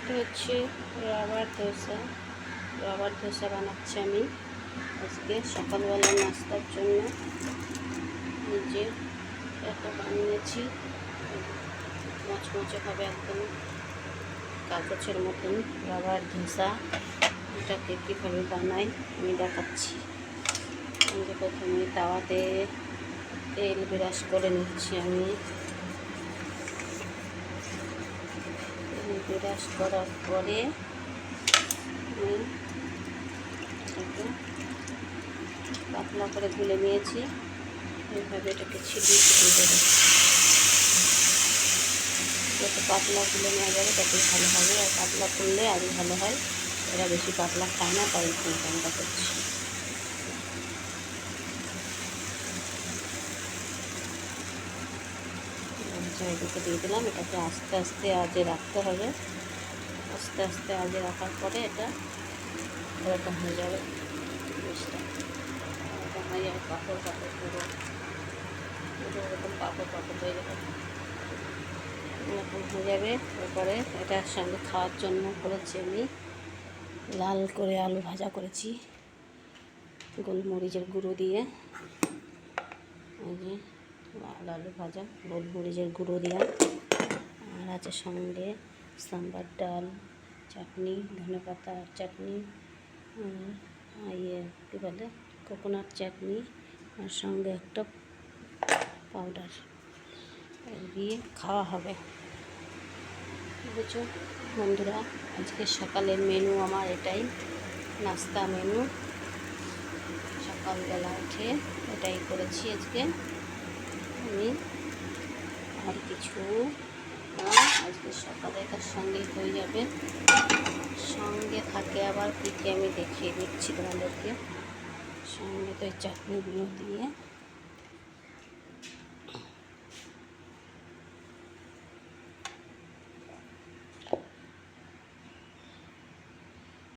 এটা হচ্ছে রাবার ধোসা বানাচ্ছি আমি আজকে সকালবেলা নাস্তার জন্য। নিজে এত বানিয়েছি, মচমচে হবে একদম কাগজের মতন রাবার ধোসা। এটাকে কীভাবে বানাই আমি দেখাচ্ছি। প্রথমে তাওয়াতে তেল ব্রাশ করে নিচ্ছি। আমি ব্রাশ করার পরে এটাকে পাতলা করে গুলে নিয়েছি। এইভাবে এটাকে ছিটিয়ে দেবো। যত পাতলা গুলে নেওয়া যাবে ততই ভালো হবে, আর পাতলা করলে আরও ভালো হয়। এরা বেশি পাতলা খায় না, তাই চিন্তা করছি। চারিদিকে দিয়ে দিলাম। এটাকে আস্তে আস্তে আজে রাখতে হবে। আস্তে আস্তে আজে রাখার পরে এটা এরকম হয়ে যাবে। জিনিসটা এরকম হয়ে যাবে, পাথর পাথর পুরো এরকম পাথর পাথর হয়ে যাবে, এরকম হয়ে যাবে। তারপরে এটার সঙ্গে খাওয়ার জন্য করেছি আমি লাল করে আলু ভাজা করেছি গোলমরিচের গুঁড়ো দিয়ে। লাল আলু ভাজা গোলমরিচের গুঁড়ো দেওয়া, আর আছে সঙ্গে সাম্বার ডাল, চাটনি, ধনেপাতার চাটনি, কী বলে কোকোনাট চাটনি, আর সঙ্গে একটা পাউডার দিয়ে খাওয়া হবে। বুঝছো বন্ধুরা, আজকে সকালের মেনু আমার এটাই, নাস্তা মেনু। সকালবেলা উঠে এটাই করেছি আজকে আমি, আর কিছু আজকে সকালে এটার সঙ্গেই হয়ে যাবে। সঙ্গে থাকে আবার পিঠে, আমি দেখিয়ে দিচ্ছি তোমাদেরকে। সঙ্গে তো এই চাটনিগুলো দিয়ে